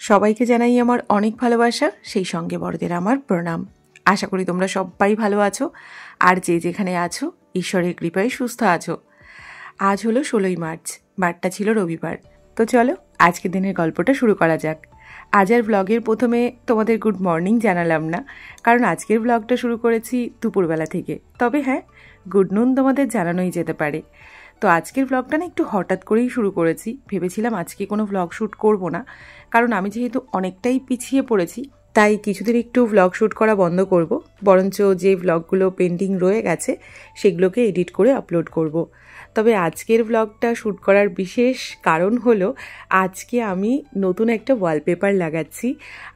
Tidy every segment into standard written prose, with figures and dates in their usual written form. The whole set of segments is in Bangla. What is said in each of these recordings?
সবাইকে জানাই আমার অনেক ভালোবাসা, সেই সঙ্গে বড়দের আমার প্রণাম। আশা করি তোমরা সবাই ভালো আছো, আর যে যেখানে আছো ঈশ্বরের কৃপায় সুস্থ আছো। আজ হলো 16ই মার্চ, বারটা ছিল রবিবার। তো চলো আজকের দিনের গল্পটা শুরু করা যাক। আজ আর ব্লগের প্রথমে তোমাদের গুড মর্নিং জানালাম না, কারণ আজকের ব্লগটা শুরু করেছি দুপুরবেলা থেকে। তবে হ্যাঁ, গুড নুন তোমাদের জানানোই যেতে পারে। তো আজকের ব্লগটা না একটু হঠাৎ করেই শুরু করেছি। ভেবেছিলাম আজকে কোনো ব্লগ শ্যুট করব না, কারণ আমি যেহেতু অনেকটাই পিছিয়ে পড়েছি, তাই কিছুদিন একটু ব্লগ শ্যুট করা বন্ধ করব। বরঞ্চ যে ব্লগগুলো পেন্ডিং রয়ে গেছে সেগুলোকে এডিট করে আপলোড করব। তবে আজকের ব্লগটা শ্যুট করার বিশেষ কারণ হলো, আজকে আমি নতুন একটা ওয়ালপেপার লাগাচ্ছি।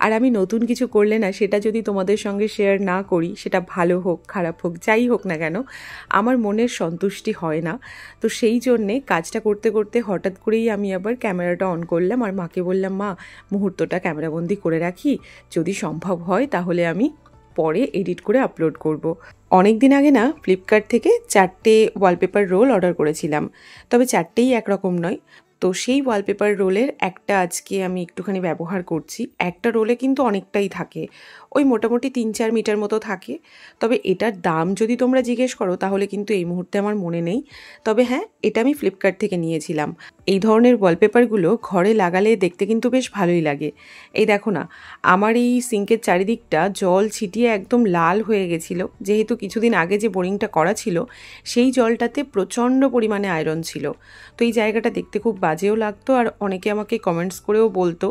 আর আমি নতুন কিছু করলে না, সেটা যদি তোমাদের সঙ্গে শেয়ার না করি, সেটা ভালো হোক খারাপ হোক যাই হোক না কেন, আমার মনের সন্তুষ্টি হয় না। তো সেই জন্যে কাজটা করতে করতে হঠাৎ করেই আমি আবার ক্যামেরাটা অন করলাম, আর মাকে বললাম, মা মুহূর্তটা ক্যামেরাবন্দি করে রাখি, যদি সম্ভব হয় তাহলে আমি পরে এডিট করে আপলোড করব। অনেক দিন আগে না ফ্লিপকার্ট থেকে 4টে ওয়ালপেপার রোল অর্ডার করেছিলাম, তবে 4টেই একরকম নয়। তো সেই ওয়ালপেপার রোলের একটা আজকে আমি একটুখানি ব্যবহার করছি। একটা রোলে কিন্তু অনেকটাই থাকে, ওই মোটামুটি 3-4 মিটার মতো থাকে। তবে এটার দাম যদি তোমরা জিজ্ঞেস করো তাহলে কিন্তু এই মুহূর্তে আমার মনে নেই। তবে হ্যাঁ, এটা আমি ফ্লিপকার্ট থেকে নিয়েছিলাম। এই ধরনের ওয়ালপেপারগুলো ঘরে লাগালে দেখতে কিন্তু বেশ ভালোই লাগে। এই দেখো না, আমার এই সিঙ্কের চারিদিকটা জল ছিটিয়ে একদম লাল হয়ে গেছিলো, যেহেতু কিছুদিন আগে যে বোরিংটা করা ছিল সেই জলটাতে প্রচণ্ড পরিমাণে আয়রন ছিল। তো এই জায়গাটা দেখতে খুব বাজেও লাগতো, আর অনেকে আমাকে কমেন্টস করেও বলতো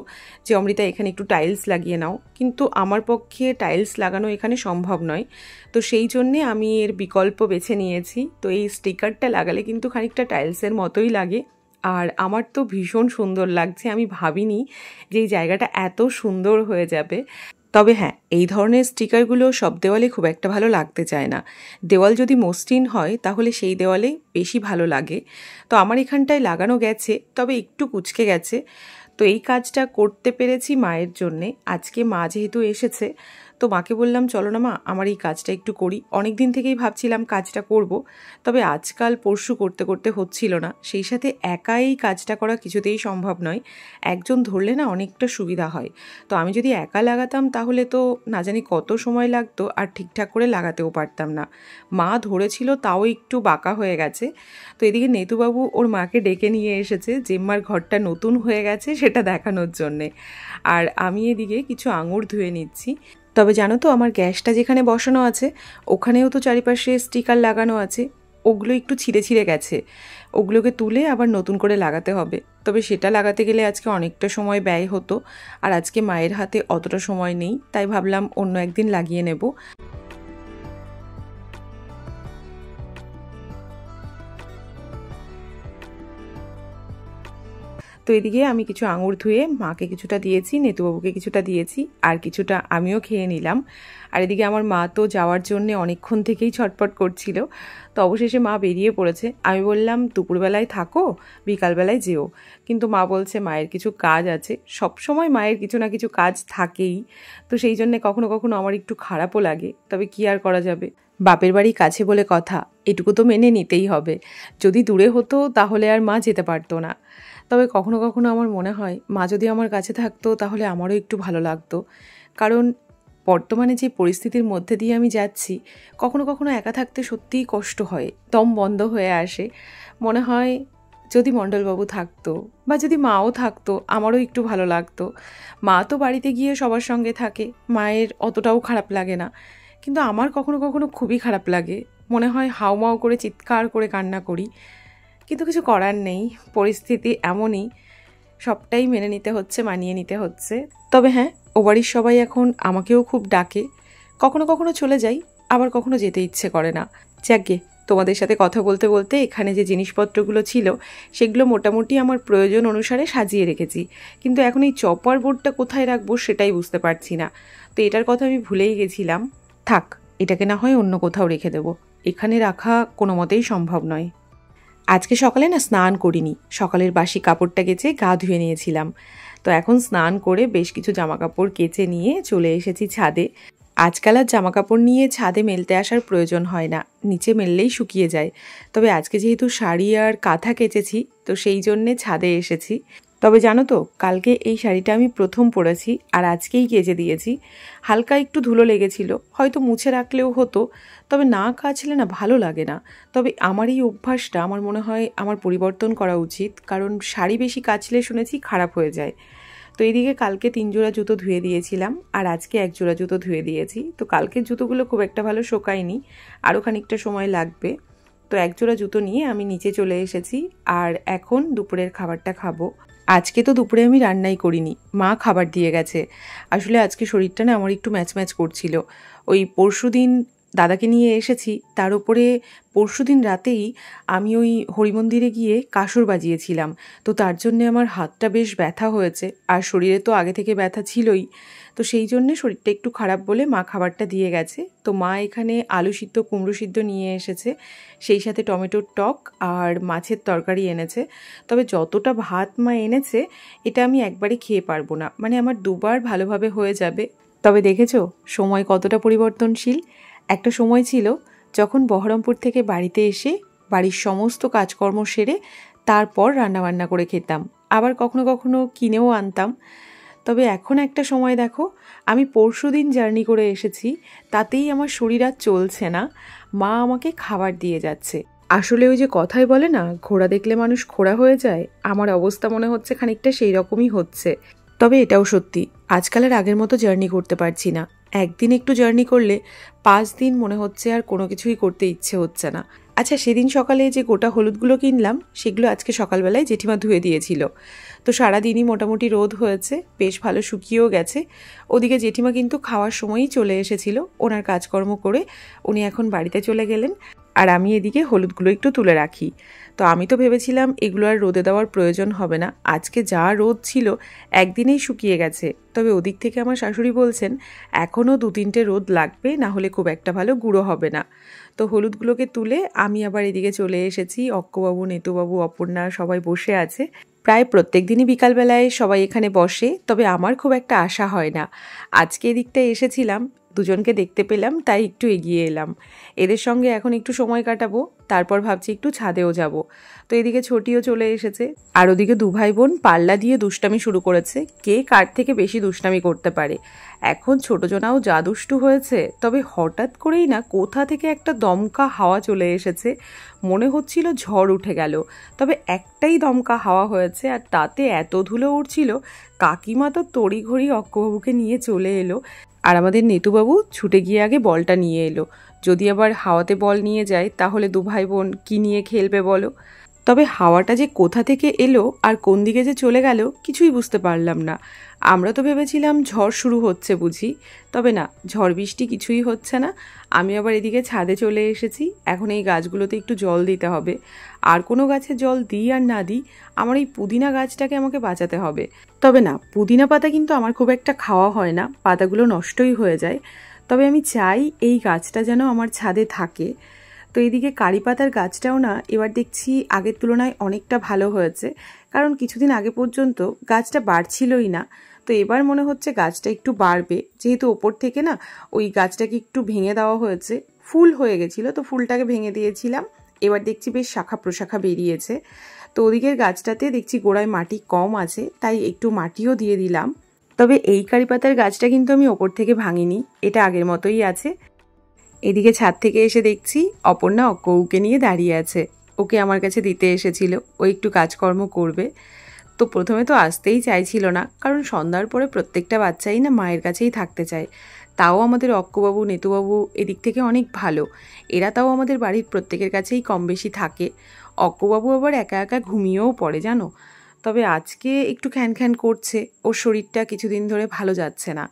যে অমৃতা এখানে একটু টাইলস লাগিয়ে নাও, কিন্তু আমার পক্ষে টাইলস লাগানো এখানে সম্ভব নয়। তো সেই জন্যে আমি এর বিকল্প বেছে নিয়েছি। তো এই স্টিকারটা লাগালে কিন্তু খানিকটা টাইলসের মতোই লাগে, আর আমার তো ভীষণ সুন্দর লাগছে। আমি ভাবিনি যে এই জায়গাটা এত সুন্দর হয়ে যাবে। তবে হ্যাঁ, এই ধরনের স্টিকারগুলো সব দেওয়ালে খুব একটা ভালো লাগতে চায় না। দেওয়াল যদি মসৃণ হয় তাহলে সেই দেওয়ালে বেশি ভালো লাগে। তো আমার এখানটায় লাগানো গেছে, তবে একটু কুঁচকে গেছে। তো এই কাজটা করতে পেরেছি মায়ের জন্যে। আজকে মা যেহেতু এসেছে, তো মাকে বললাম, চলো না মা, আমার এই কাজটা একটু করি। অনেক দিন থেকেই ভাবছিলাম কাজটা করব, তবে আজকাল পরশু করতে করতে হচ্ছিল না। সেই সাথে একা এই কাজটা করা কিছুতেই সম্ভব নয়, একজন ধরলে না অনেকটা সুবিধা হয়। তো আমি যদি একা লাগাতাম তাহলে তো না জানি কত সময় লাগতো, আর ঠিকঠাক করে লাগাতেও পারতাম না। মা ধরেছিল, তাও একটু বাঁকা হয়ে গেছে। তো এদিকে নেতুবাবু ওর মাকে ডেকে নিয়ে এসেছে জেম্মার ঘরটা নতুন হয়ে গেছে সেটা দেখানোর জন্যে। আর আমি এদিকে কিছু আঙুর ধুয়ে নিচ্ছি। তবে জানো তো, আমার গ্যাসটা যেখানে বসানো আছে ওখানেও তো চারিপাশে স্টিকার লাগানো আছে, ওগুলো একটু ছিঁড়ে ছিঁড়ে গেছে। ওগুলোকে তুলে আবার নতুন করে লাগাতে হবে। তবে সেটা লাগাতে গেলে আজকে অনেকটা সময় ব্যয় হতো, আর আজকে মায়ের হাতে অতটা সময় নেই, তাই ভাবলাম অন্য একদিন লাগিয়ে নেব। তো এদিকে আমি কিছু আঙুর ধুয়ে মাকে কিছুটা দিয়েছি, নেতুবাবুকে কিছুটা দিয়েছি, আর কিছুটা আমিও খেয়ে নিলাম। আর এদিকে আমার মা তো যাওয়ার জন্যে অনেকক্ষণ থেকেই ছটপট করছিল। তো অবশেষে মা বেরিয়ে পড়েছে। আমি বললাম, দুপুরবেলায় থাকো, বিকালবেলায় যেও। কিন্তু মা বলছে মায়ের কিছু কাজ আছে। সব সময় মায়ের কিছু না কিছু কাজ থাকেই। তো সেই জন্যে কখনো কখনো আমার একটু খারাপও লাগে, তবে কি আর করা যাবে, বাপের বাড়ি কাছে বলে কথা, এটুকু তো মেনে নিতেই হবে। যদি দূরে হতো তাহলে আর মা যেতে পারতো না। তবে কখনো কখনো আমার মনে হয় মা যদি আমার কাছে থাকতো তাহলে আমারও একটু ভালো লাগতো। কারণ বর্তমানে যে পরিস্থিতির মধ্যে দিয়ে আমি যাচ্ছি, কখনো কখনো একা থাকতে সত্যিই কষ্ট হয়, দম বন্ধ হয়ে আসে। মনে হয় যদি মণ্ডলবাবু থাকতো, বা যদি মাও থাকতো, আমারও একটু ভালো লাগতো। মা তো বাড়িতে গিয়ে সবার সঙ্গে থাকে, মায়ের অতটাও খারাপ লাগে না, কিন্তু আমার কখনো কখনো খুবই খারাপ লাগে। মনে হয় হাউমাউ করে চিৎকার করে কান্না করি, কিন্তু কিছু করার নেই, পরিস্থিতি এমনই, সবটাই মেনে নিতে হচ্ছে, মানিয়ে নিতে হচ্ছে। তবে হ্যাঁ, ও বাড়ির সবাই এখন আমাকেও খুব ডাকে। কখনো কখনো চলে যাই, আবার কখনো যেতে ইচ্ছে করে না। যাকগে, তোমাদের সাথে কথা বলতে বলতে এখানে যে জিনিসপত্রগুলো ছিল সেগুলো মোটামুটি আমার প্রয়োজন অনুসারে সাজিয়ে রেখেছি, কিন্তু এখন এই চপার বোর্ডটা কোথায় রাখবো সেটাই বুঝতে পারছি না। তো এটার কথা আমি ভুলেই গেছিলাম। থাক, এটাকে না হয় অন্য কোথাও রেখে দেবো, এখানে রাখা কোনো মতেই সম্ভব নয়। আজকে সকালে না স্নান করিনি, সকালের বাসি কাপড়টা কেচে গা ধুয়ে নিয়েছিলাম। তো এখন স্নান করে বেশ কিছু জামাকাপড় কেচে নিয়ে চলে এসেছি ছাদে। আজকাল আর জামাকাপড় নিয়ে ছাদে মেলতে আসার প্রয়োজন হয় না, নিচে মেললেই শুকিয়ে যায়। তবে আজকে যেহেতু শাড়ি আর কাঁথা কেচেছি, তো সেই জন্যে ছাদে এসেছি। তবে জানো তো, কালকে এই শাড়িটা আমি প্রথম পরেছি আর আজকেই কেচে দিয়েছি। হালকা একটু ধুলো লেগেছিল, হয়তো মুছে রাখলেও হতো, তবে না কাচলে না ভালো লাগে না। তবে আমার এই অভ্যাসটা আমার মনে হয় আমার পরিবর্তন করা উচিত, কারণ শাড়ি বেশি কাচলে শুনেছি খারাপ হয়ে যায়। তো এইদিকে কালকে 3 জোড়া জুতো ধুয়ে দিয়েছিলাম আর আজকে 1 জোড়া জুতো ধুয়ে দিয়েছি। তো কালকের জুতোগুলো খুব একটা ভালো শোকায়নি, আরও খানিকটা সময় লাগবে। তো 1 জোড়া জুতো নিয়ে আমি নিচে চলে এসেছি আর এখন দুপুরের খাবারটা খাবো। আজকে তো দুপুরে আমি রান্নাই করিনি, মা খাবার দিয়ে গেছে। আসলে আজকে শরীরটা না আমার একটু ম্যাচ ম্যাচ করছিল। ওই পরশুদিন দাদাকে নিয়ে এসেছি, তার উপরে পরশুদিন রাতেই আমি ওই হরিমন্দিরে গিয়ে কাসর বাজিয়েছিলাম। তো তার জন্যে আমার হাতটা বেশ ব্যথা হয়েছে, আর শরীরে তো আগে থেকে ব্যথা ছিলই। তো সেই জন্যে শরীরটা একটু খারাপ বলে মা খাবারটা দিয়ে গেছে। তো মা এখানে আলু সিদ্ধ কুমড়ো সিদ্ধ নিয়ে এসেছে, সেই সাথে টমেটোর টক আর মাছের তরকারি এনেছে। তবে যতটা ভাত মা এনেছে এটা আমি একবারে খেয়ে পারবো না, মানে আমার দুবার ভালোভাবে হয়ে যাবে। তবে দেখেছো সময় কতটা পরিবর্তনশীল। একটা সময় ছিল যখন বহরমপুর থেকে বাড়িতে এসে বাড়ির সমস্ত কাজকর্ম সেরে তারপর রান্নাবান্না করে খেতাম, আবার কখনো কখনো কিনেও আনতাম। তবে এখন একটা সময় দেখো, আমি পরশুদিন জার্নি করে এসেছি, তাতেই আমার শরীর আর চলছে না, মা আমাকে খাবার দিয়ে যাচ্ছে। আসলে ওই যে কথায় বলে না, ঘোড়া দেখলে মানুষ খোড়া হয়ে যায়, আমার অবস্থা মনে হচ্ছে খানিকটা সেই রকমই হচ্ছে। তবে এটাও সত্যি, আজকাল আর আগের মতো জার্নি করতে পারছি না। একদিন একটু জার্নি করলে 5 দিন মনে হচ্ছে আর কোনো কিছুই করতে ইচ্ছে হচ্ছে না। আচ্ছা, সেদিন সকালে যে গোটা হলুদগুলো কিনলাম সেগুলো আজকে সকালবেলায় জেঠিমা ধুয়ে দিয়েছিল। তো সারাদিনই মোটামুটি রোদ হয়েছে, বেশ ভালো শুকিয়েও গেছে। ওদিকে জেঠিমা কিন্তু খাওয়ার সময়ই চলে এসেছিল, ওনার কাজকর্ম করে উনি এখন বাড়িতে চলে গেলেন, আর আমি এদিকে হলুদগুলো একটু তুলে রাখি। তো আমি তো ভেবেছিলাম এগুলো আর রোদে দেওয়ার প্রয়োজন হবে না, আজকে যা রোদ ছিল একদিনেই শুকিয়ে গেছে। তবে ওদিক থেকে আমার শাশুড়ি বলছেন এখনও 2-3টে রোদ লাগবে, না হলে খুব একটা ভালো গুঁড়ো হবে না। তো হলুদগুলোকে তুলে আমি আবার এদিকে চলে এসেছি। অক্কবাবু, নেতুবাবু, অপর্ণা সবাই বসে আছে। প্রায় প্রত্যেক দিনই বিকালবেলায় সবাই এখানে বসে, তবে আমার খুব একটা আশা হয় না। আজকে এদিকটায় এসেছিলাম, দুজনকে দেখতে পেলাম, তাই একটু এগিয়ে এলাম। এদের সঙ্গে এখন একটু সময় কাটাবো, তারপর ভাবছি একটু ছাদেও যাব। তো এদিকে ছোটিও চলে এসেছে, আর ওদিকে 2 ভাই বোন পাল্লা দিয়ে দুষ্টামি শুরু করেছে, কে কার থেকে বেশি দুষ্টামি করতে পারে। এখন ছোটজনাও যা দুষ্টু হয়েছে, তবে হঠাৎ করেই না কোথা থেকে একটা দমকা হাওয়া চলে এসেছে, মনে হচ্ছিল ঝড় উঠে গেল। তবে একটাই দমকা হাওয়া হয়েছে, আর তাতে এত ধুলো উঠছিল, কাকিমা তো তড়িঘড়ি অক্কবাবুকে নিয়ে চলে এলো, আর আমাদের নেতুবাবু ছুটে গিয়ে আগে বলটা নিয়ে এলো। যদি আবার হাওয়াতে বল নিয়ে যায় তাহলে 2 ভাই বোন কী নিয়ে খেলবে বলো। তবে হাওয়াটা যে কোথা থেকে এলো আর কোন দিকে যে চলে গেল কিছুই বুঝতে পারলাম না। আমরা তো ভেবেছিলাম ঝড় শুরু হচ্ছে বুঝি, তবে না, ঝড় বৃষ্টি কিছুই হচ্ছে না। আমি আবার এদিকে ছাদে চলে এসেছি, এখন এই গাছগুলোতে একটু জল দিতে হবে। আর কোনো গাছে জল দিই আর না দিই, আমার এই পুদিনা গাছটাকে আমাকে বাঁচাতে হবে। তবে না, পুদিনা পাতা কিন্তু আমার খুব একটা খাওয়া হয় না, পাতাগুলো নষ্টই হয়ে যায়। তবে আমি চাই এই গাছটা যেন আমার ছাদে থাকে। তো এইদিকে কারি পাতার গাছটাও না এবার দেখছি আগের তুলনায় অনেকটা ভালো হয়েছে, কারণ কিছুদিন আগে পর্যন্ত গাছটা বাড়ছিলই না। তো এবার মনে হচ্ছে গাছটা একটু বাড়বে, যেহেতু ওপর থেকে না ওই গাছটাকে একটু ভেঙে দেওয়া হয়েছে, ফুল হয়ে গেছিলো, তো ফুলটাকে ভেঙে দিয়েছিলাম, এবার দেখছি বেশ শাখা প্রশাখা বেরিয়েছে। তো ওদিকের গাছটাতে দেখছি গোড়ায় মাটি কম আছে, তাই একটু মাটিও দিয়ে দিলাম। তবে এই কারি পাতার গাছটা কিন্তু আমি ওপর থেকে ভাঙিনি, এটা আগের মতোই আছে। এদিকে ছাদ থেকে এসে দেখছি অপর্ণা অক্কউকে নিয়ে দাঁড়িয়ে আছে, ওকে আমার কাছে দিতে এসেছিল, ও একটু কাজকর্ম করবে। তো প্রথমে তো আসতেই চাইছিল না, কারণ সন্ধ্যার পরে প্রত্যেকটা বাচ্চাই না মায়ের কাছেই থাকতে চায়। তাও আমাদের অক্কবাবু, নেতুবাবু এদিক থেকে অনেক ভালো, এরা তাও আমাদের বাড়ির প্রত্যেকের কাছেই কম বেশি থাকে। অক্কবাবু আবার একা একা ঘুমিয়েও পড়ে জানো। তবে আজকে একটু খ্যান করছে, ওর শরীরটা কিছুদিন ধরে ভালো যাচ্ছে না।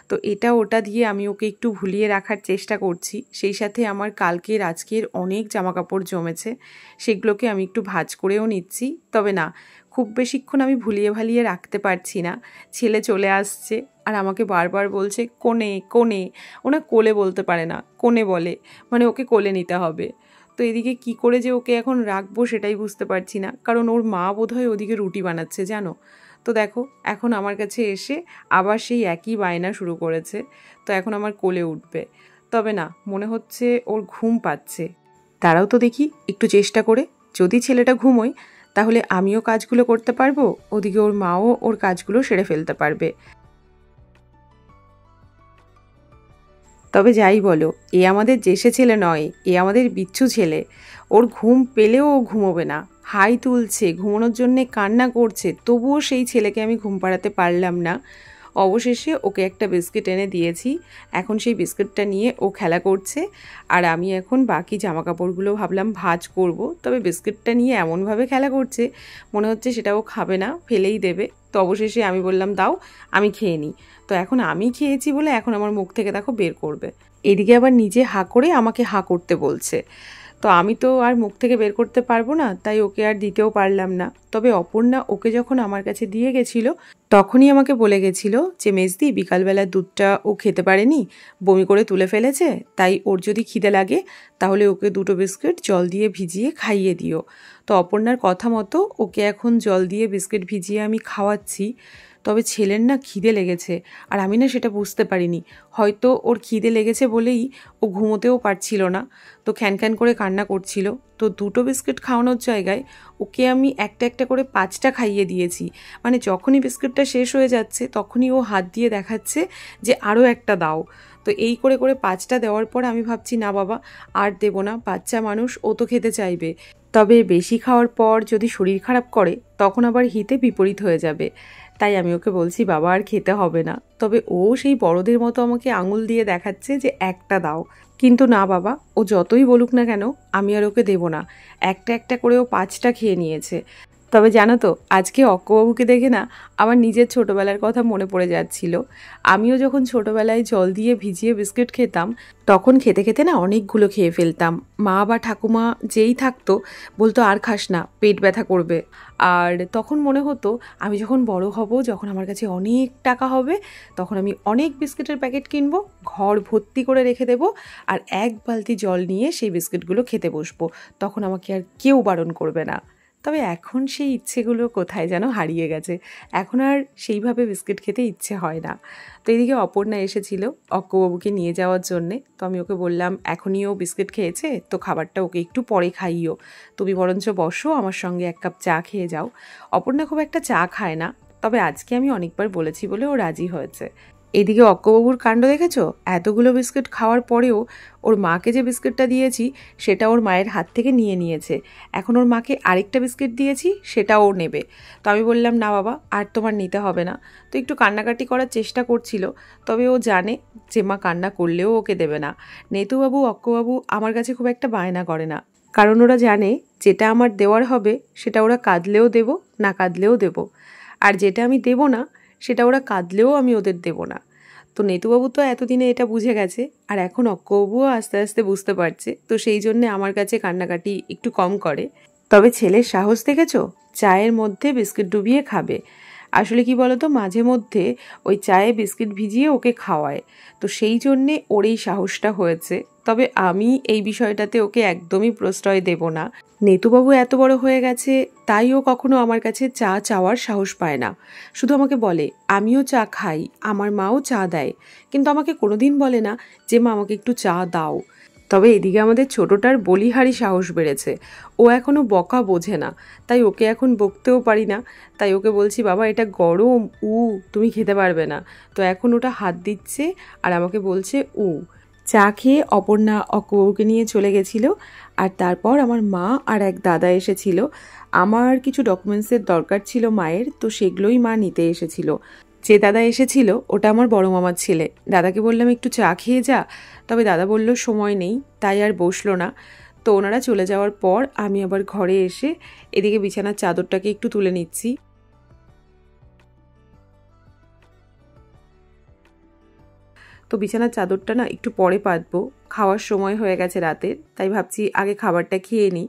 তো এটা ওটা দিয়ে আমি ওকে একটু ভুলিয়ে রাখার চেষ্টা করছি। সেই সাথে আমার কালকের আজকের অনেক জামাকাপড় জমেছে, সেগুলোকে আমি একটু ভাঁজ করেও নিচ্ছি। তবে না, খুব বেশিক্ষণ আমি ভুলিয়ে ভালিয়ে রাখতে পারছি না। ছেলে চলে আসছে আর আমাকে বারবার বলছে কোণে কোণে, ওনা কোলে বলতে পারে না, কোণে বলে, মানে ওকে কোলে নিতে হবে। তো এদিকে কি করে যে ওকে এখন রাখবো সেটাই বুঝতে পারছি না, কারণ ওর মা বোধহয় ওদিকে রুটি বানাচ্ছে জানো। তো দেখো এখন আমার কাছে এসে আবার সেই একই বায়না শুরু করেছে, তো এখন আমার কোলে উঠবে। তবে না, মনে হচ্ছে ওর ঘুম পাচ্ছে। তারাও তো দেখি একটু চেষ্টা করে, যদি ছেলেটা ঘুমোয় তাহলে আমিও কাজগুলো করতে পারবো, ওদিকে ওর মাও ওর কাজগুলো সেরে ফেলতে পারবে। তবে যাই বলো, এ আমাদের জেসে ছেলে নয়, এ আমাদের বিচ্ছু ছেলে। ওর ঘুম পেলেও ও ঘুমোবে না, হাই তুলছে, ঘুমানোর জন্যে কান্না করছে, তবুও সেই ছেলেকে আমি ঘুম পাড়াতে পারলাম না। অবশেষে ওকে একটা বিস্কিট এনে দিয়েছি, এখন সেই বিস্কিটটা নিয়ে ও খেলা করছে। আর আমি এখন বাকি জামাকাপড়গুলো ভাবলাম ভাঁজ করব, তবে বিস্কিটটা নিয়ে এমনভাবে খেলা করছে মনে হচ্ছে সেটা ও খাবে না, ফেলেই দেবে। তো অবশেষে আমি বললাম দাও আমি খেয়ে নিই। তো এখন আমি খেয়েছি বলে এখন আমার মুখ থেকে দেখো বের করবে। এদিকে আবার নিজে হাঁ করে আমাকে হাঁ করতে বলছে। তো আমি তো আর মুখ থেকে বের করতে পারবো না, তাই ওকে আর দিতেও পারলাম না। তবে অপর্ণা ওকে যখন আমার কাছে দিয়ে গেছিল তখনই আমাকে বলে গেছিল যে মেজদি বিকালবেলার দুধটা ও খেতে পারেনি, বমি করে তুলে ফেলেছে, তাই ওর যদি খিদে লাগে তাহলে ওকে 2টো বিস্কিট জল দিয়ে ভিজিয়ে খাইয়ে দিও। তো অপর্ণার কথা মতো ওকে এখন জল দিয়ে বিস্কিট ভিজিয়ে আমি খাওয়াচ্ছি। তবে ছেলের না খিদে লেগেছে, আর আমি না সেটা বুঝতে পারিনি। হয়তো ওর খিদে লেগেছে বলেই ও ঘুমোতেও পারছিল না, তো খ্যান করে কান্না করছিল। তো 2টো বিস্কিট খাওয়ানোর জায়গায় ওকে আমি একটা একটা করে 5টা খাইয়ে দিয়েছি। মানে যখনই বিস্কিটটা শেষ হয়ে যাচ্ছে তখনই ও হাত দিয়ে দেখাচ্ছে যে আরও একটা দাও। তো এই করে করে 5টা দেওয়ার পর আমি ভাবছি না বাবা আর দেবো না, বাচ্চা মানুষ, ও তো খেতে চাইবে। তবে বেশি খাওয়ার পর যদি শরীর খারাপ করে তখন আবার হিতে বিপরীত হয়ে যাবে। তাই আমি ওকে বলছি বাবা আর খেতে হবে না। তবে ও সেই বড়দের মতো আমাকে আঙুল দিয়ে দেখাচ্ছে যে একটা দাও। কিন্তু না বাবা, ও যতই বলুক না কেন আমি আর ওকে দেবো না। একটা একটা করে ও 5টা খেয়ে নিয়েছে। তবে জানো তো, আজকে অক্কবাবুকে দেখে না আমার নিজের ছোটোবেলার কথা মনে পড়ে যাচ্ছিল। আমিও যখন ছোটোবেলায় জল দিয়ে ভিজিয়ে বিস্কিট খেতাম তখন খেতে খেতে না অনেকগুলো খেয়ে ফেলতাম। মা বা ঠাকুমা যেই থাকতো বলতো আর খাস না, পেট ব্যথা করবে। আর তখন মনে হতো আমি যখন বড় হব, যখন আমার কাছে অনেক টাকা হবে, তখন আমি অনেক বিস্কিটের প্যাকেট কিনবো, ঘর ভর্তি করে রেখে দেবো, আর 1 বালতি জল নিয়ে সেই বিস্কিটগুলো খেতে বসবো। তখন আমাকে আর কেউ বারণ করবে না। তবে এখন সেই ইচ্ছেগুলো কোথায় যেন হারিয়ে গেছে, এখন আর সেইভাবে বিস্কিট খেতে ইচ্ছে হয় না। তো এদিকে অপর্ণা এসেছিল অক্কবাবুকে নিয়ে যাওয়ার জন্যে। তো আমি ওকে বললাম এখনই ও বিস্কিট খেয়েছে, তো খাবারটা ওকে একটু পরে খাইও, তুমি বরঞ্চ বসো আমার সঙ্গে 1 কাপ চা খেয়ে যাও। অপর্ণা খুব একটা চা খায় না, তবে আজকে আমি অনেকবার বলেছি বলে ও রাজি হয়েছে। এদিকে অক্কবাবুর কাণ্ড দেখেছো, এতগুলো বিস্কিট খাওয়ার পরেও ওর মাকে যে বিস্কিটটা দিয়েছি সেটা ওর মায়ের হাত থেকে নিয়ে নিয়েছে। এখন ওর মাকে আরেকটা বিস্কিট দিয়েছি, সেটাও ও নেবে। তো আমি বললাম না বাবা আর তোমার নিতে হবে না। তো একটু কান্নাকাটি করার চেষ্টা করছিল, তবে ও জানে যে মা কান্না করলেও ওকে দেবে না। নেতুবাবু অক্কবাবু আমার কাছে খুব একটা বায়না করে না, কারণ ওরা জানে যেটা আমার দেওয়ার হবে সেটা ওরা কাঁদলেও দেব, না কাঁদলেও দেব। আর যেটা আমি দেব না সেটা ওরা কাঁদলেও আমি ওদের দেব না। তো নেতুবাবু তো এতদিনে এটা বুঝে গেছে, আর এখন অক্কবাবুও আস্তে আস্তে বুঝতে পারছে। তো সেই জন্যে আমার কাছে কান্নাকাটি একটু কম করে। তবে ছেলের সাহস দেখেছো, চায়ের মধ্যে বিস্কিট ডুবিয়ে খাবে। আসলে কি বলতো, মাঝে মধ্যে ওই চায়ে বিস্কিট ভিজিয়ে ওকে খাওয়ায়, তো সেই জন্যে ওর এই সাহসটা হয়েছে। তবে আমি এই বিষয়টাতে ওকে একদমই প্রশ্রয় দেব না। নেতুবাবু এত বড় হয়ে গেছে তাই ও কখনো আমার কাছে চা চাওয়ার সাহস পায় না। শুধু আমাকে বলে আমিও চা খাই, আমার মাও চা দেয়, কিন্তু আমাকে কোনোদিন বলে না যে মা আমাকে একটু চা দাও। তবে এদিকে আমাদের ছোটটার বলিহারি সাহস বেড়েছে, ও এখনও বকা বোঝে না, তাই ওকে এখন বকতেও পারি না। তাই ওকে বলছি বাবা এটা গরম, তুমি খেতে পারবে না। তো এখন ওটা হাত দিচ্ছে আর আমাকে বলছে চা খেয়ে অপর্ণা অক্কবাবুকে নিয়ে চলে গেছিল। আর তারপর আমার মা আর এক দাদা এসেছিল। আমার কিছু ডকুমেন্টসের দরকার ছিল মায়ের, তো সেগুলোই মা নিতে এসেছিল। যে দাদা এসেছিল ওটা আমার বড় মামার ছেলে। দাদাকে বললাম একটু চা খেয়ে যা, তবে দাদা বলল সময় নেই, তাই আর বসলো না। তো ওনারা চলে যাওয়ার পর আমি আবার ঘরে এসে এদিকে বিছানার চাদরটাকে একটু তুলে নিচ্ছি। তো বিছানার চাদরটা না একটু পরে পাতবো, খাওয়ার সময় হয়ে গেছে রাতের, তাই ভাবছি আগে খাবারটা খেয়ে নিই।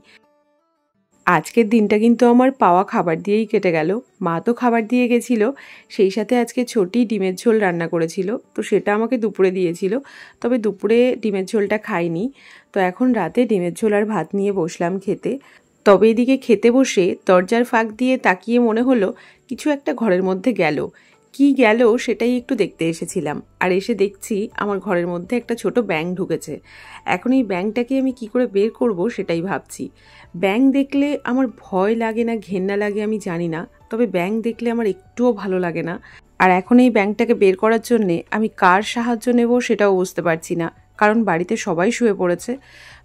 আজকের দিনটা কিন্তু আমার পাওয়া খাবার দিয়েই কেটে গেল। মা তো খাবার দিয়ে গেছিল, সেই সাথে আজকে ছোটি ডিমের ঝোল রান্না করেছিল, তো সেটা আমাকে দুপুরে দিয়েছিল। তবে দুপুরে ডিমের ঝোলটা খাইনি। তো এখন রাতে ডিমের ঝোল আর ভাত নিয়ে বসলাম খেতে। তবে এদিকে খেতে বসে দরজার ফাঁক দিয়ে তাকিয়ে মনে হলো কিছু একটা ঘরের মধ্যে গেল। কি গেল সেটাই একটু দেখতে এসেছিলাম, আর এসে দেখছি আমার ঘরের মধ্যে একটা ছোট ব্যাঙ ঢুকেছে। এখন এই ব্যাঙটাকে আমি কি করে বের করব সেটাই ভাবছি। ব্যাঙ দেখলে আমার ভয় লাগে না ঘেন্না লাগে আমি জানি না, তবে ব্যাঙ দেখলে আমার একটুও ভালো লাগে না। আর এখন এই ব্যাঙটাকে বের করার জন্যে আমি কার সাহায্য নেব সেটাও বুঝতে পারছি না, কারণ বাড়িতে সবাই শুয়ে পড়েছে।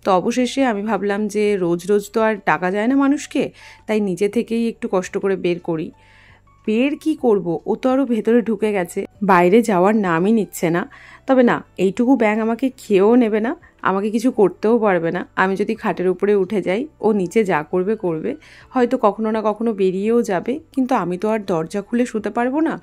তো অবশেষে আমি ভাবলাম যে রোজ রোজ তো আর ডাকা যায় না মানুষকে, তাই নিজে থেকেই একটু কষ্ট করে বের করি। বের কি করব, ও তো আরও ভেতরে ঢুকে গেছে, বাইরে যাওয়ার নামই নিচ্ছে না। তবে না, এইটুকু ব্যাঙ আমাকে খেয়েও নেবে না, আমাকে কিছু করতেও পারবে না। আমি যদি খাটের উপরে উঠে যাই, ও নিচে যা করবে করবে, হয়তো কখনো না কখনো বেরিয়েও যাবে, কিন্তু আমি তো আর দরজা খুলে শুতে পারবো না।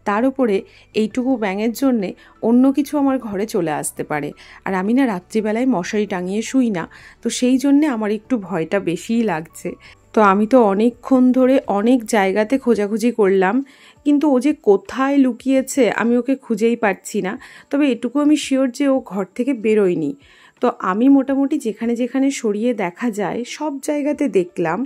তার উপরে এইটুকু ব্যাঙের জন্যে অন্য কিছু আমার ঘরে চলে আসতে পারে, আর আমি না রাত্রিবেলায় মশারি টাঙিয়ে শুই না, তো সেই জন্যে আমার একটু ভয়টা বেশিই লাগছে। তো আমি তো অনেকক্ষণ ধরে অনেক জায়গাতে খোঁজাখুঁজি করলাম, কিন্তু ও যে কোথায় লুকিয়েছে আমি ওকে খুঁজেই পাচ্ছি না। তবে এটুকু আমি শিওর যে ও ঘর থেকে বেরোয়নি। তো আমি মোটামুটি যেখানে যেখানে সরিয়ে দেখা যায় সব জায়গাতে দেখলাম।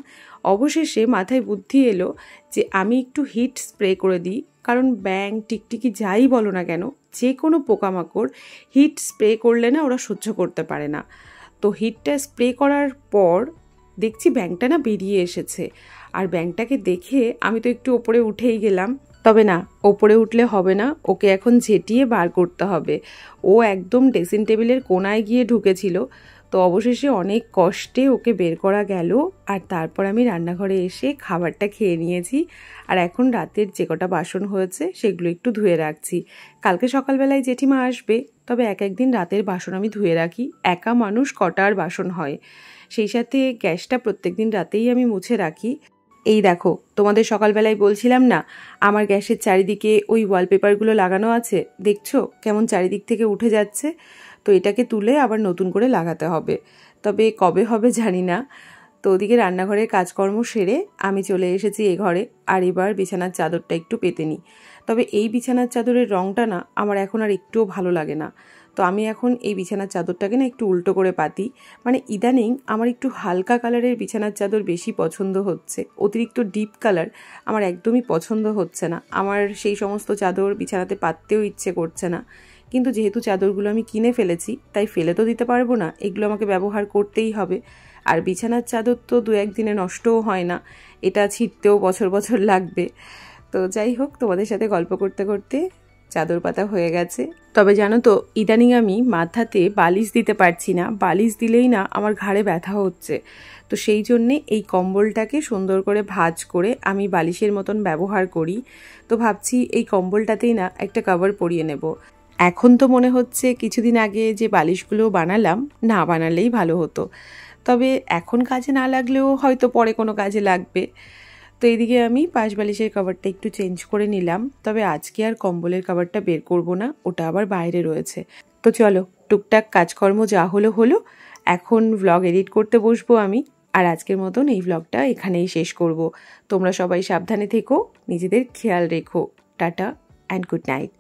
অবশেষে মাথায় বুদ্ধি এলো যে আমি একটু হিট স্প্রে করে দিই, কারণ ব্যাঙ টিকটিকি যাই বলো না কেন, যে কোনো পোকামাকড় হিট স্প্রে করলে না ওরা সহ্য করতে পারে না। তো হিটটা স্প্রে করার পর দেখছি ব্যাঙটা না বেরিয়ে এসেছে, আর ব্যাঙটাকে দেখে আমি তো একটু ওপরে উঠেই গেলাম। তবে না, ওপরে উঠলে হবে না, ওকে এখন ঝেঁটিয়ে বার করতে হবে। ও একদম ড্রেসিং টেবিলের কোনায় গিয়ে ঢুকেছিল। তো অবশেষে অনেক কষ্টে ওকে বের করা গেল, আর তারপর আমি রান্নাঘরে এসে খাবারটা খেয়ে নিয়েছি। আর এখন রাতের যে কটা বাসন হয়েছে সেগুলো একটু ধুয়ে রাখছি। কালকে সকালবেলায় জেঠিমা আসবে, তবে এক একদিন রাতের বাসন আমি ধুয়ে রাখি। একা মানুষ কটার বাসন হয়, সেই সাথে গ্যাসটা প্রত্যেকদিন রাতেই আমি মুছে রাখি। এই দেখো, তোমাদের সকালবেলায় বলছিলাম না আমার গ্যাসের চারিদিকে ওই ওয়ালপেপারগুলো লাগানো আছে, দেখছো কেমন চারিদিক থেকে উঠে যাচ্ছে। তো এটাকে তুলে আবার নতুন করে লাগাতে হবে, তবে কবে হবে জানি না। তো ওদিকে রান্নাঘরের কাজকর্ম সেরে আমি চলে এসেছি এ ঘরে, আর এবার বিছানার চাদরটা একটু পেতে নিই। তবে এই বিছানার চাদরের রঙটা না আমার এখন আর একটুও ভালো লাগে না। তো আমি এখন এই বিছানার চাদরটাকে না একটু উল্টো করে পাতি। মানে ইদানিং আমার একটু হালকা কালারের বিছানার চাদর বেশি পছন্দ হচ্ছে, অতিরিক্ত ডিপ কালার আমার একদমই পছন্দ হচ্ছে না। আমার সেই সমস্ত চাদর বিছানাতে পাততেও ইচ্ছে করছে না, কিন্তু যেহেতু চাদরগুলো আমি কিনে ফেলেছি তাই ফেলে তো দিতে পারবো না, এগুলো আমাকে ব্যবহার করতেই হবে। আর বিছানার চাদর তো দু একদিনে নষ্টও হয় না, এটা ছিঁড়তেও বছর বছর লাগবে। তো যাই হোক, তোমাদের সাথে গল্প করতে করতে চাদর পাতা হয়ে গেছে। তবে জানো তো, ইদানিং আমি মাথাতে বালিশ দিতে পারছি না, বালিশ দিলেই না আমার ঘাড়ে ব্যথা হচ্ছে। তো সেই জন্যে এই কম্বলটাকে সুন্দর করে ভাঁজ করে আমি বালিশের মতন ব্যবহার করি। তো ভাবছি এই কম্বলটাতেই না একটা কভার পরিয়ে নেব। এখন তো মনে হচ্ছে কিছুদিন আগে যে বালিশগুলো বানালাম না বানালেই ভালো হতো, তবে এখন কাজে না লাগলেও হয়তো পরে কোনো কাজে লাগবে। তো এইদিকে আমি পাশ বালিশের কভারটা একটু চেঞ্জ করে নিলাম, তবে আজকে আর কম্বলের কভারটা বের করব না, ওটা আবার বাইরে রয়েছে। তো চলো, টুকটাক কাজকর্ম যা হলো হলো, এখন ভ্লগ এডিট করতে বসবো আমি। আর আজকের মতন এই ভ্লগটা এখানেই শেষ করব। তোমরা সবাই সাবধানে থেকো, নিজেদের খেয়াল রেখো। Tata and good night.